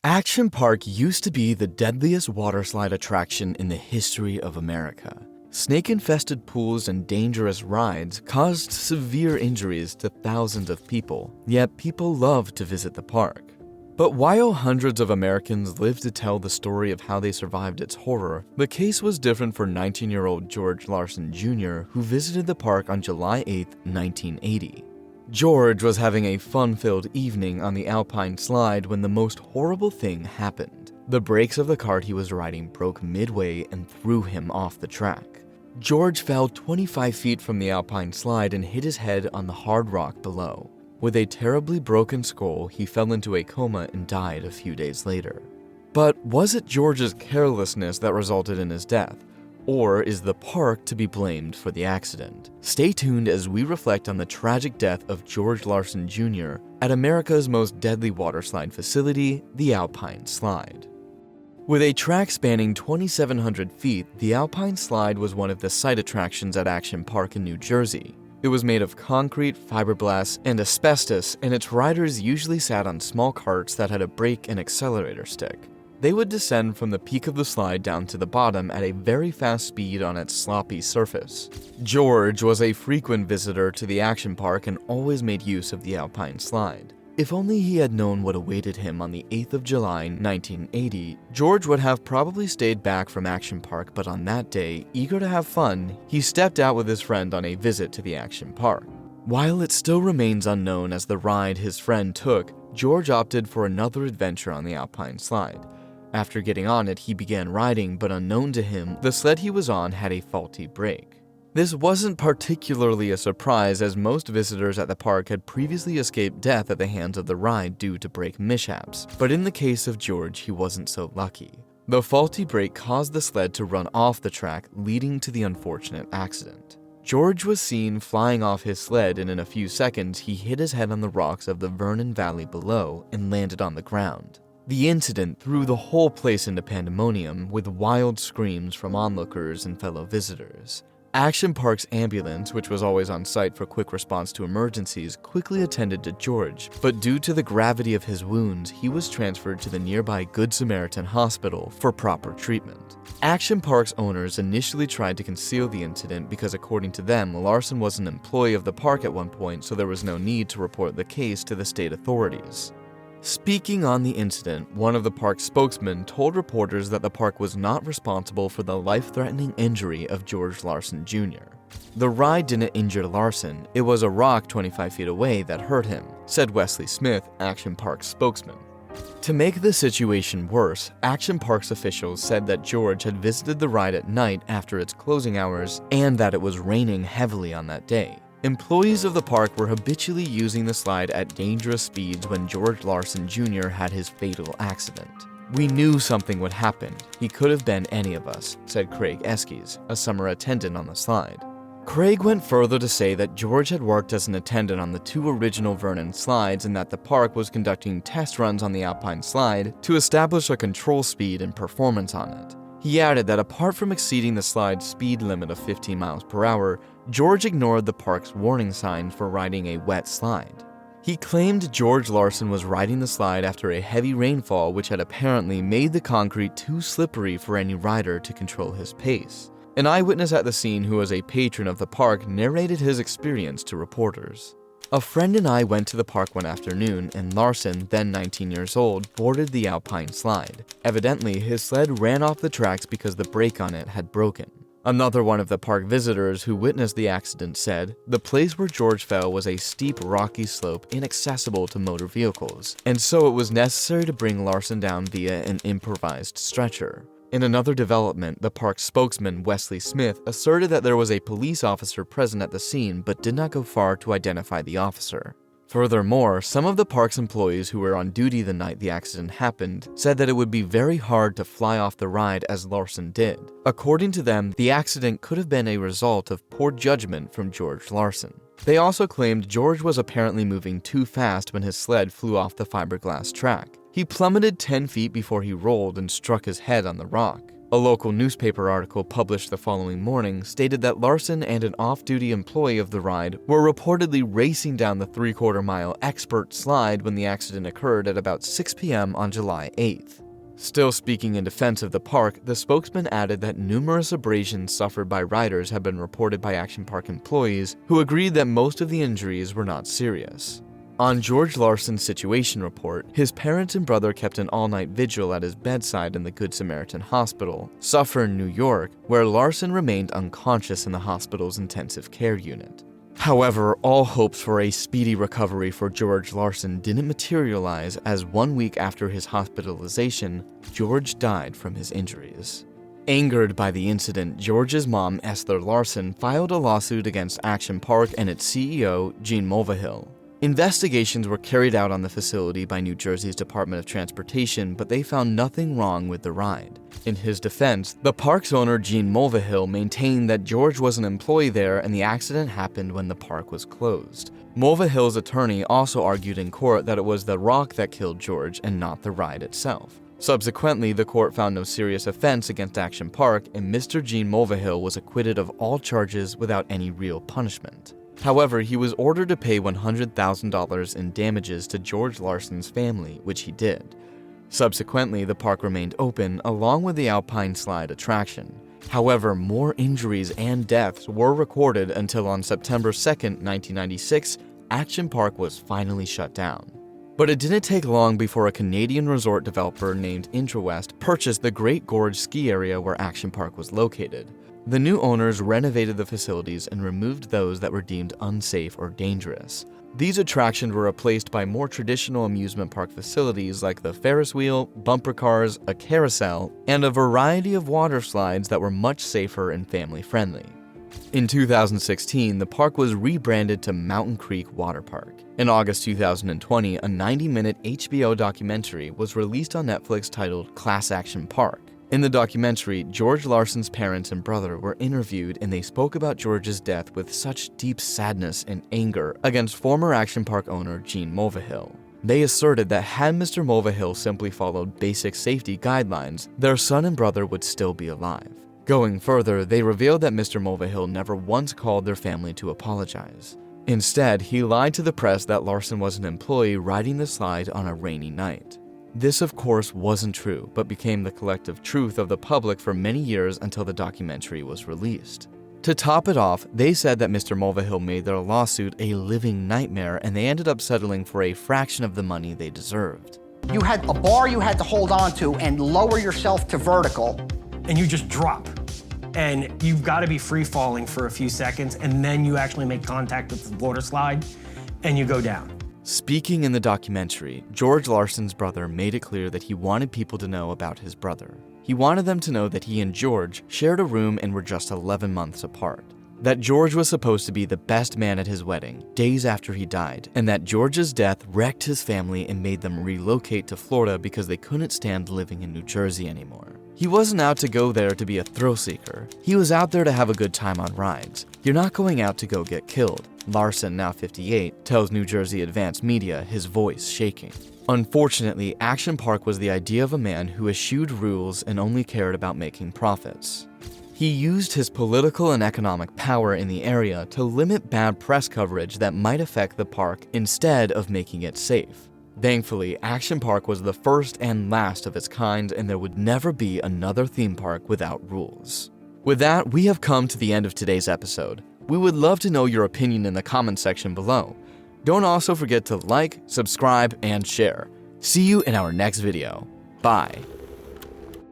Action Park used to be the deadliest waterslide attraction in the history of America. Snake-infested pools and dangerous rides caused severe injuries to thousands of people, yet people loved to visit the park. But while hundreds of Americans lived to tell the story of how they survived its horror, the case was different for 19-year-old George Larsson Jr., who visited the park on July 8, 1980. George was having a fun-filled evening on the Alpine slide when the most horrible thing happened. The brakes of the cart he was riding broke midway and threw him off the track. George fell 25 feet from the Alpine slide and hit his head on the hard rock below. With a terribly broken skull, he fell into a coma and died a few days later. But was it George's carelessness that resulted in his death? Or is the park to be blamed for the accident? Stay tuned as we reflect on the tragic death of George Larsson Jr. at America's most deadly waterslide facility, the Alpine Slide. With a track spanning 2,700 feet, the Alpine Slide was one of the site attractions at Action Park in New Jersey. It was made of concrete, fiberglass, and asbestos, and its riders usually sat on small carts that had a brake and accelerator stick. They would descend from the peak of the slide down to the bottom at a very fast speed on its sloppy surface. George was a frequent visitor to the Action Park and always made use of the Alpine Slide. If only he had known what awaited him on the 8th of July, 1980, George would have probably stayed back from Action Park, but on that day, eager to have fun, he stepped out with his friend on a visit to the Action Park. While it still remains unknown as the ride his friend took, George opted for another adventure on the Alpine Slide. After getting on it, he began riding, but unknown to him, the sled he was on had a faulty brake. This wasn't particularly a surprise, as most visitors at the park had previously escaped death at the hands of the ride due to brake mishaps, but in the case of George, he wasn't so lucky. The faulty brake caused the sled to run off the track, leading to the unfortunate accident. George was seen flying off his sled, and in a few seconds, he hit his head on the rocks of the Vernon Valley below and landed on the ground. The incident threw the whole place into pandemonium, with wild screams from onlookers and fellow visitors. Action Park's ambulance, which was always on site for quick response to emergencies, quickly attended to George, but due to the gravity of his wounds, he was transferred to the nearby Good Samaritan Hospital for proper treatment. Action Park's owners initially tried to conceal the incident because, according to them, Larsson was an employee of the park at one point, so there was no need to report the case to the state authorities. Speaking on the incident, one of the park's spokesmen told reporters that the park was not responsible for the life-threatening injury of George Larsson Jr. The ride didn't injure Larsson, it was a rock 25 feet away that hurt him, said Wesley Smith, Action Park's spokesman. To make the situation worse, Action Park's officials said that George had visited the ride at night after its closing hours and that it was raining heavily on that day. Employees of the park were habitually using the slide at dangerous speeds when George Larsson Jr. had his fatal accident. "We knew something would happen. He could have been any of us," said Craig Eskies, a summer attendant on the slide. Craig went further to say that George had worked as an attendant on the two original Vernon slides and that the park was conducting test runs on the Alpine Slide to establish a control speed and performance on it. He added that apart from exceeding the slide's speed limit of 15 miles per hour, George ignored the park's warning signs for riding a wet slide. He claimed George Larsson was riding the slide after a heavy rainfall which had apparently made the concrete too slippery for any rider to control his pace. An eyewitness at the scene who was a patron of the park narrated his experience to reporters. "A friend and I went to the park one afternoon, and Larsson, then 19 years old, boarded the Alpine Slide. Evidently, his sled ran off the tracks because the brake on it had broken." Another one of the park visitors who witnessed the accident said, "The place where George fell was a steep, rocky slope inaccessible to motor vehicles, and so it was necessary to bring Larsson down via an improvised stretcher." In another development, the park's spokesman, Wesley Smith, asserted that there was a police officer present at the scene but did not go far to identify the officer. Furthermore, some of the park's employees who were on duty the night the accident happened said that it would be very hard to fly off the ride as Larsson did. According to them, the accident could have been a result of poor judgment from George Larsson. They also claimed George was apparently moving too fast when his sled flew off the fiberglass track. He plummeted 10 feet before he rolled and struck his head on the rock. A local newspaper article published the following morning stated that Larsson and an off-duty employee of the ride were reportedly racing down the 3/4-mile expert slide when the accident occurred at about 6 p.m. on July 8th. Still speaking in defense of the park, the spokesman added that numerous abrasions suffered by riders had been reported by Action Park employees, who agreed that most of the injuries were not serious. On George Larsson's situation report, his parents and brother kept an all-night vigil at his bedside in the Good Samaritan Hospital, Suffern, New York, where Larsson remained unconscious in the hospital's intensive care unit. However, all hopes for a speedy recovery for George Larsson didn't materialize, as 1 week after his hospitalization, George died from his injuries. Angered by the incident, George's mom, Esther Larsson, filed a lawsuit against Action Park and its CEO, Gene Mulvihill. Investigations were carried out on the facility by New Jersey's Department of Transportation, but they found nothing wrong with the ride. In his defense, the park's owner, Gene Mulvihill, maintained that George was an employee there and the accident happened when the park was closed. Mulvihill's attorney also argued in court that it was the rock that killed George and not the ride itself. Subsequently, the court found no serious offense against Action Park, and Mr. Gene Mulvihill was acquitted of all charges without any real punishment. However, he was ordered to pay $100,000 in damages to George Larsson's family, which he did. Subsequently, the park remained open along with the Alpine Slide attraction. However, more injuries and deaths were recorded until on September 2, 1996, Action Park was finally shut down. But it didn't take long before a Canadian resort developer named Intrawest purchased the Great Gorge ski area where Action Park was located. The new owners renovated the facilities and removed those that were deemed unsafe or dangerous. These attractions were replaced by more traditional amusement park facilities like the Ferris wheel, bumper cars, a carousel, and a variety of water slides that were much safer and family-friendly. In 2016, the park was rebranded to Mountain Creek Water Park. In August 2020, a 90-minute HBO documentary was released on Netflix titled Class Action Park. In the documentary, George Larsson's parents and brother were interviewed, and they spoke about George's death with such deep sadness and anger against former Action Park owner Gene Mulvihill. They asserted that had Mr. Mulvihill simply followed basic safety guidelines, their son and brother would still be alive. Going further, they revealed that Mr. Mulvihill never once called their family to apologize. Instead, he lied to the press that Larsson was an employee riding the slide on a rainy night. This, of course, wasn't true, but became the collective truth of the public for many years until the documentary was released. To top it off, they said that Mr. Mulvihill made their lawsuit a living nightmare, and they ended up settling for a fraction of the money they deserved. You had a bar you had to hold on to and lower yourself to vertical. And you just drop. And you've got to be free falling for a few seconds, and then you actually make contact with the water slide, and you go down. Speaking in the documentary, George Larsson's brother made it clear that he wanted people to know about his brother. He wanted them to know that he and George shared a room and were just 11 months apart. That George was supposed to be the best man at his wedding, days after he died, and that George's death wrecked his family and made them relocate to Florida because they couldn't stand living in New Jersey anymore. He wasn't out to go there to be a thrill seeker. He was out there to have a good time on rides. You're not going out to go get killed. Larsson, now 58, tells New Jersey Advance Media, his voice shaking. Unfortunately, Action Park was the idea of a man who eschewed rules and only cared about making profits. He used his political and economic power in the area to limit bad press coverage that might affect the park instead of making it safe. Thankfully, Action Park was the first and last of its kind, and there would never be another theme park without rules. With that, we have come to the end of today's episode. We would love to know your opinion in the comments section below. Don't also forget to like, subscribe, and share. See you in our next video. Bye.